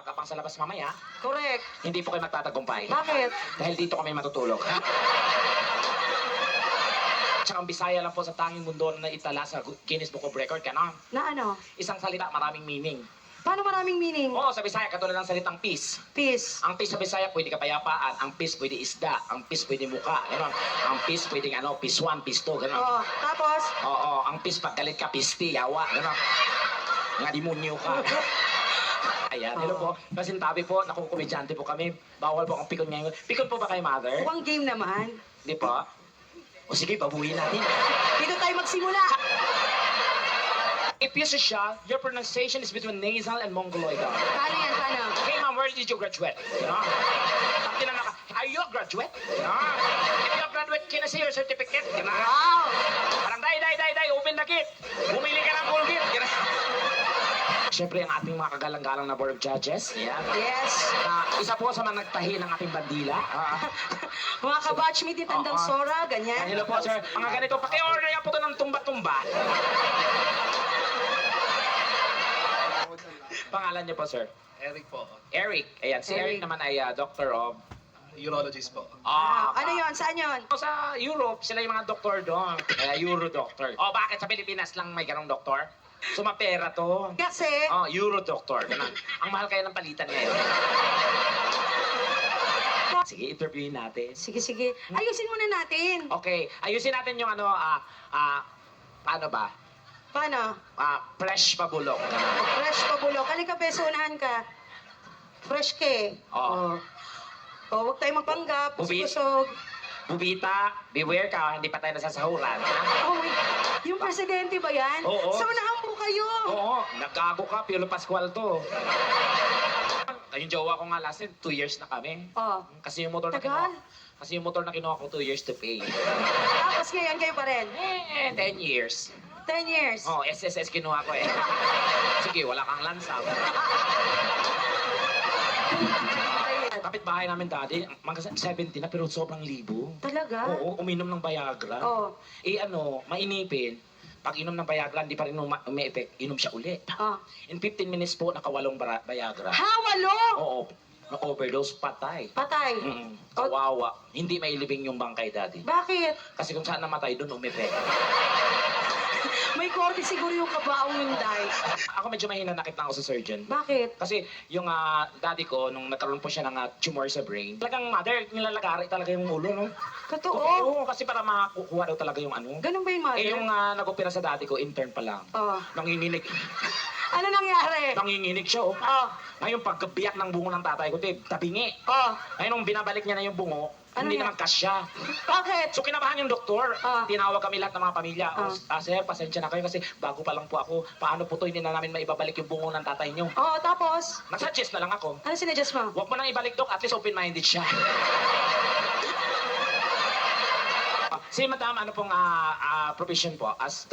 pagkapang sa labas mamaya, Correct. hindi po kayo magtatagumpay. Bakit? Dahil dito kami matutulog. Tsaka ang Bisaya lang po sa tanging mundo na itala sa Guinness Book of Record, kano? Na ano? Isang salita, maraming meaning. Paano maraming meaning? Oo, sa Bisaya, katulad ng salitang peace. Peace. Ang peace sa Bisaya, pwede kapayapaan. Ang peace, pwede isda. Ang peace, pwede muka. Ganon. Ang peace, pwede peace 1, peace 2. Ganon. Oh, tapos? Oo, ang peace, pag galit ka, pisti, yawa. Ganon. Nga demonyo ka. Ayan, hello po. Kasintabi po, nakukomedyante po kami. Bawal po ang pikon ngayon. Pikon po ba kay mother? Mukhang game naman. Hindi po. O sige, babuhin natin. Dito tayo magsimula. If you siya, your pronunciation is between nasal and mongoloidal. Paano yan? Paano? Okay, ma'am, where did you graduate? You know? Pag tinanong ka, are you a graduate? You know? If you're a graduate, can I see your certificate? You know? Wow! Parang, day, open the gate. Bumili ka ng Colgate. You know? Siyempre, ang ating mga kagalang-galang na board of judges. Yeah. Yes. Isa po sa mga nagtahi ng ating bandila. Mga kabatchmate ni Tandang Oo. Sora, ganyan. Hello po, sir. Mga ganito, paki-order yan po ito ng tumba-tumba. Pangalan niyo po, sir? Eric po. Eric. Ayan, si Eric Eric. naman ay doctor of... Urologist po. Ano yon? Saan yon? Sa Europe, sila yung mga doktor doon. Euro doctor. Oh, bakit sa Pilipinas lang may ganong doktor? Sumapera to. Kasi, Oh, Euro doctor. Ganun. Ang mahal kaya ng palitan ngayon. Sige, interviewin natin. sige. Ayusin muna natin. Okay, ayusin natin yung paano ba? Paano? Fresh pabulok. Fresh pabulok. Halika, beso, unahan ka. Fresh ka eh. Oo. Huwag tayo magpanggap. Bubi. Kusog. Bubita, beware ka, hindi pa tayo nasasahuran. Ha? Oh, wait. Yung presidente ba yan? Oo. Sa unahan po kayo. Oo, nagkago ka, Piolo Pascual to. Yung jowa ko nga last 2 years na kami. Oh. Kasi yung motor na Tagal. Kasi yung motor na kinuha ko 2 years to pay. Tapos ngayon kayo pa rin. 10 years. 10 years. Oh, SSS kinuha ko eh. Sige, wala kang lansam. Kapit-bahay namin dati, mga 70 na pero sobrang libo. Talaga? Oo, uminom ng Viagra. Oo. Mainipin. Pag inom ng Viagra, hindi pa rin umi-effect, inom siya ulit. Oh. In 15 minutes po, nakawalong Viagra. Ha, walo? Oo, na-overdose, patay. Patay. Kawawa. Hindi mailibing yung bangkay dati. Bakit? Kasi kung saan namatay, doon umipek. May korte siguro yung kabaong yung dahil. Ako medyo mahina nakit na ako sa surgeon. Bakit? Kasi yung daddy ko, nung nagkaroon po siya ng tumor sa brain, talagang mother, nilalagari talaga yung ulo, no? Totoo. Oo, kasi para makakuha daw talaga yung ano. Ganun ba yung mother? Yung nag-opera sa daddy ko, intern pa lang. Oh. Nanginginig. Ano nangyari? Nanginginig siya, oh. Oh. Ngayon, pagkabiyak ng bungo ng tatay ko, tabingi. Oh. Ngayon, nung binabalik niya na yung bungo, Ano hindi yan? naman kasya. Bakit? So kinabahan yung doktor. Ah. Tinawag kami lahat ng mga pamilya. Ah. Sir, pasensya na kayo kasi bago pa lang po ako. Paano po to, hindi na namin maibabalik yung bungo ng tatay nyo. Oh, tapos? Nag-suggest na lang ako. Ano sinadjust mo? Huwag mo nang ibalik, Dok. At least open-minded siya. Si Madam, ano pong profession po? As